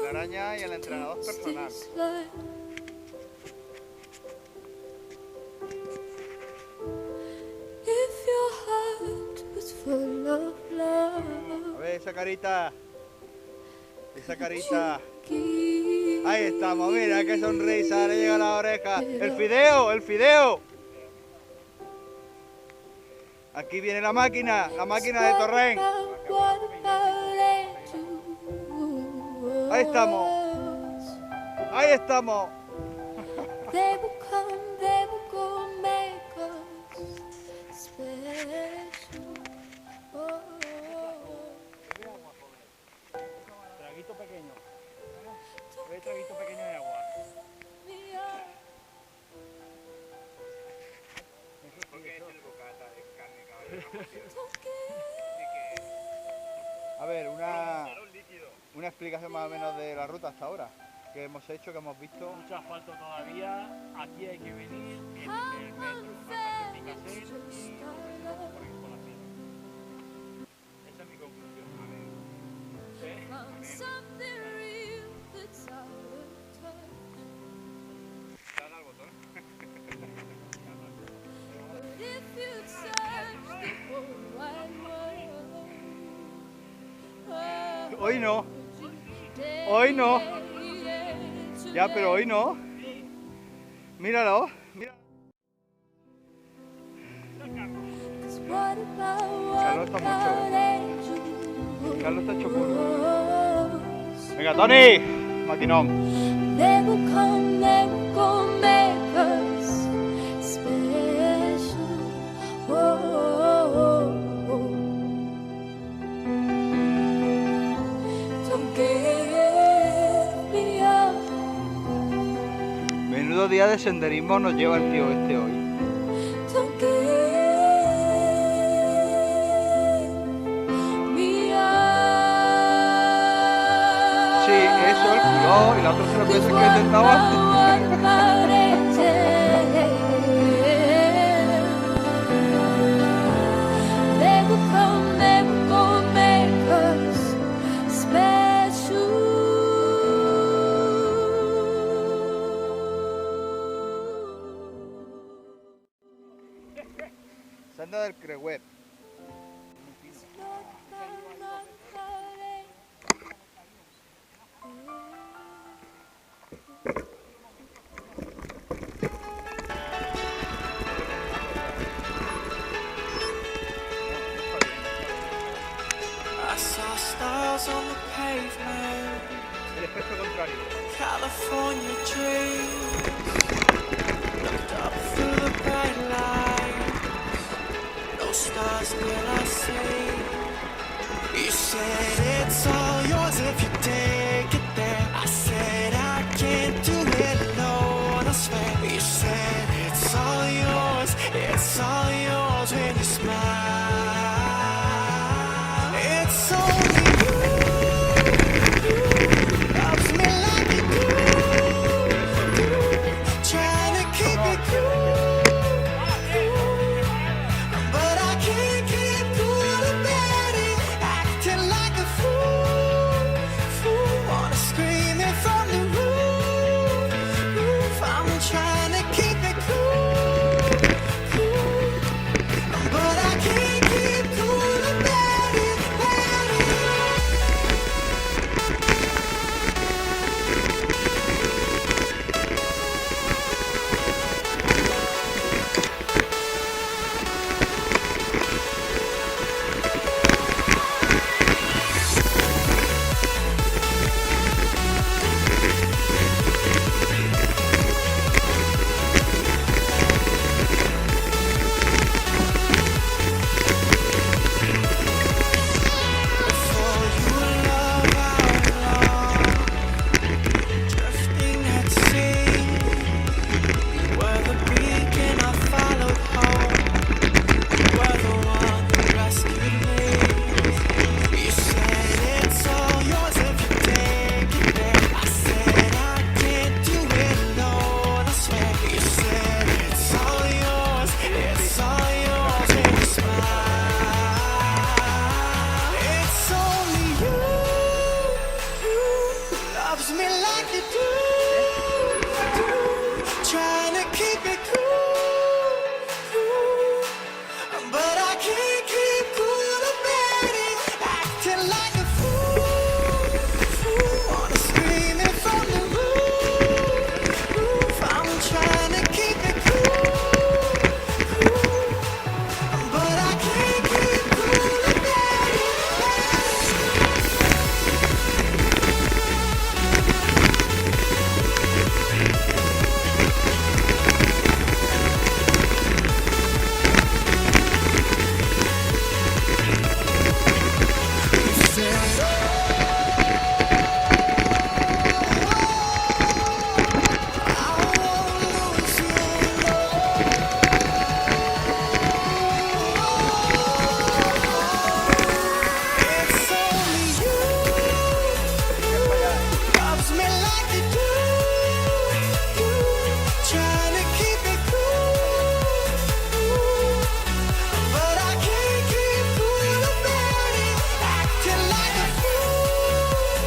La araña y el entrenador personal. A ver esa carita. Esa carita. Ahí estamos, mira qué sonrisa, le llega a la oreja. El fideo, el fideo. Aquí viene la máquina de Torrent. Ahí estamos. Ahí estamos. Traguito pequeño. Ve traguito pequeño de agua. A ver, una explicación más o menos de la ruta hasta ahora. Que hemos hecho, que hemos visto. Mucho asfalto todavía. Aquí hay que venir en el metro. Bajar de Picassent y por aquí por la sierra. Esa es mi conclusión. Dale al botón. Hoy no. Hoy no. Ya, pero hoy no. Míralo. Mira. Carlos está mucho. Carlos está hecho polvo. Venga, Tony. Maquinón. Menudo día de senderismo nos lleva el tío este hoy. Sí, eso, el culo y la otra se lo que intentaba. Senda del Creuet. El efecto contrario. California dreams looked up through the bright lights. No stars will I see. You said it's all yours if you take it there. I said I can't do it alone, I swear. You said it's all yours when you smile. It's only but I can't keep cool about it, acting like a fool. loves me like you do. Trying to keep it cool, but I can't keep cool about it. Acting like a fool, wanna scream it from the roof. I'm trying to keep it cool, but I can't keep cool about it. It's only you loves me like you do. Trying to keep it cool, but I can't keep cool about it. Acting like a fool,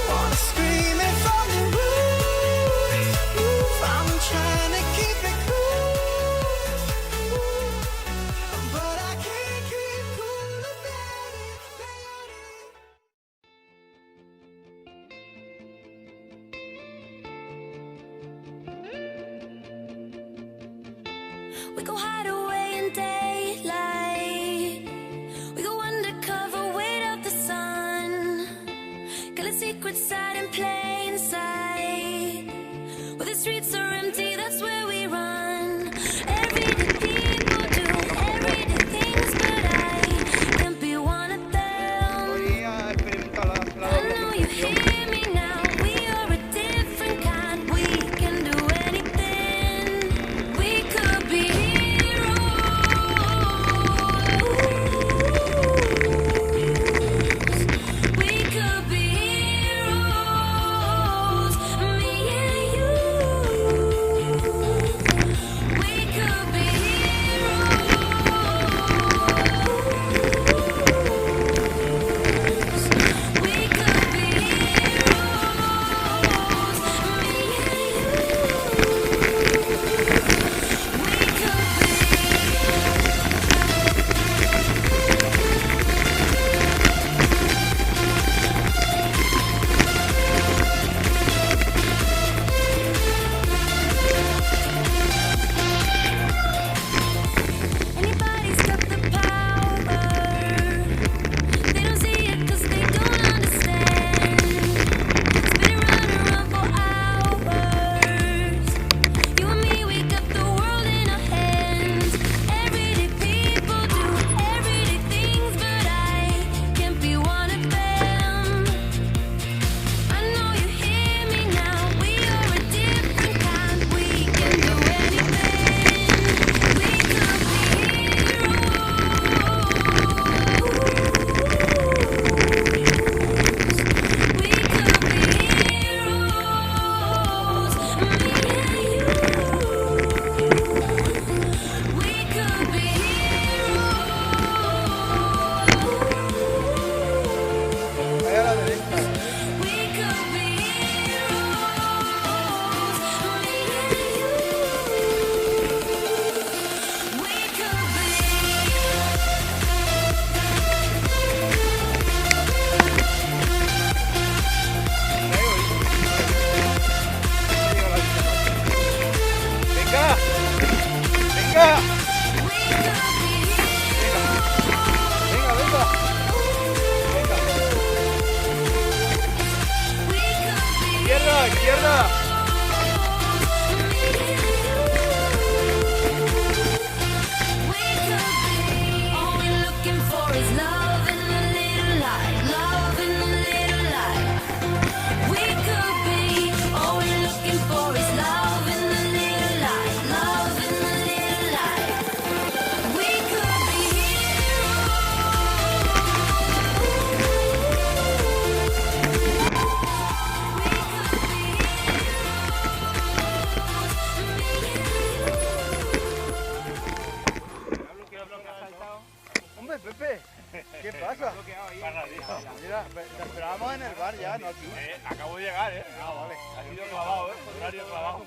wanna scream it from the roof. I'm trying to keep it cool, but I can't keep cool about it. We go hide away in daylight. We go undercover, wait out the sun. Got a secret side in plain sight. Where the streets are empty, that's where we run. Everyday people do everyday things, but I can't be one of them. Voy a experimentar la I know you hear me now. We are a different kind. We can do anything. We could be heroes. We could be heroes. Me and you. We could be heroes. We could be heroes. Me and you. We could be. Anybody's got the power. They don't see it 'cause they don't understand. Spinning round and round for hours. You and me, we got the world in our hands. Everyday people do everyday things, but I can't be one of them. I know you hear me now. We are a different kind. We can do anything. We could be heroes. We could be heroes. Me and you. We could be heroes. Vaya a la derecha. We could be heroes. Me and you. We could be. Venga, venga, We could be venga, venga. We could be Izquierda, izquierda. All we're looking for is love and a little light, love and a little light. We could be. All we're looking for is love and a little light, love and a little light. We could be heroes. We could be heroes. Te esperábamos en el bar ya, no aquí. Acabo de llegar, Ah, vale. Ha sido clavado, horario clavado.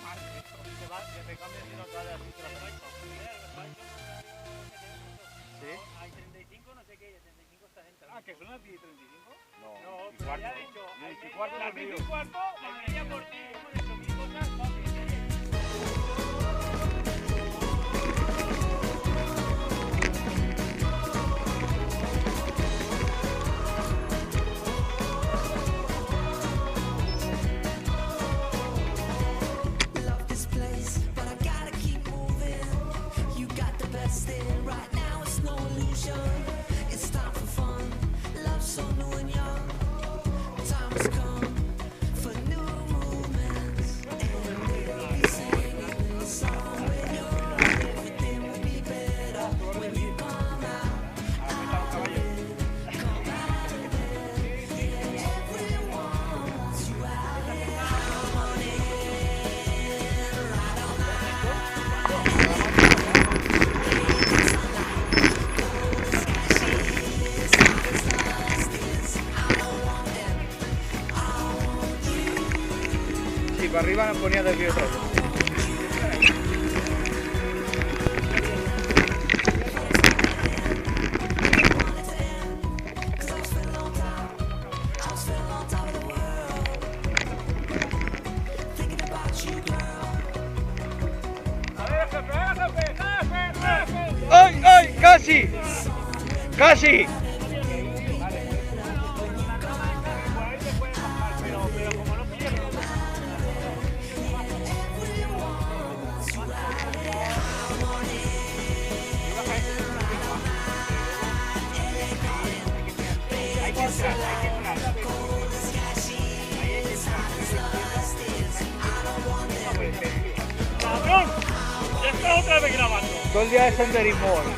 ¿Sí? Hay 35, no sé qué, 35 está dentro. Ah, ¿que son las 10 y 35? No, No, y pero cuarto. ya he dicho, Y hay y cuarto las del 10 río. y cuarto, vendría por ti. Hemos hecho 1000 cosas, papi. Love this place, but I gotta keep moving. You got the best in right now, it's no illusion. It's time for fun, love so new and young. Time has come for new movements. And we'll be singing the song with you. Everything will be better when you come out of it. Come out of it. Yeah, everyone wants you out here. Come on in, right on Sí, para arriba nos ponía del río otra vez. ¡Ay, ay! ¡Casi! ¡Casi! Pero como no quiero. Hay que entrar, hay que entrar. ¡Cabrón! Ya está otra vez grabando. Todo el día de senderismo hoy.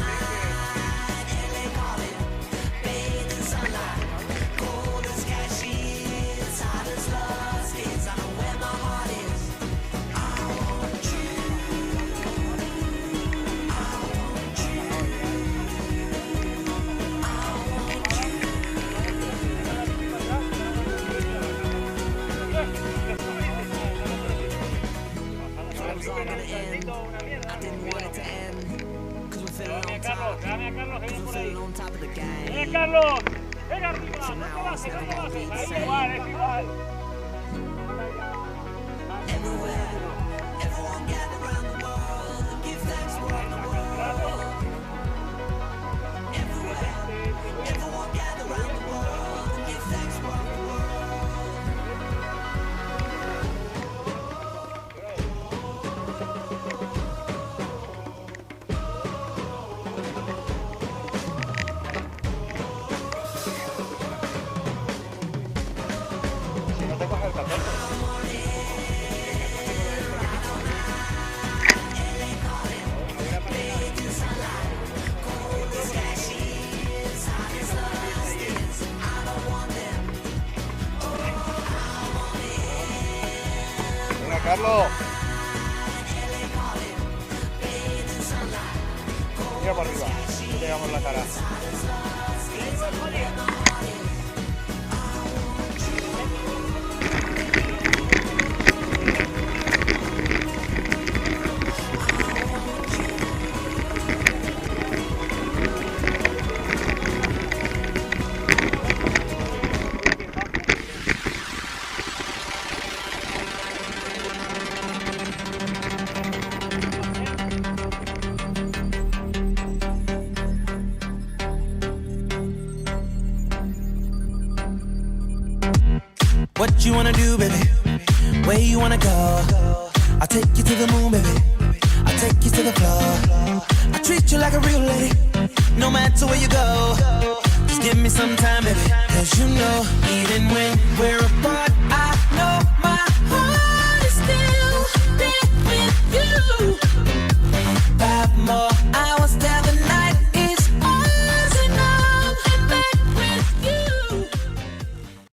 Dame a Carlos, que viene por ahí. ¡Ven, Carlos! ¡Ven arriba! ¡No te bajes, no te bajes! Es igual, es igual. Si no te coges el 14. Venga, Carlos. Mira para arriba. No te llegamos la cara. What you wanna do, baby? Where you wanna go? I'll take you to the moon, baby. I'll take you to the floor. I treat you like a real lady, no matter where you go. Just give me some time, baby. 'Cause you know, even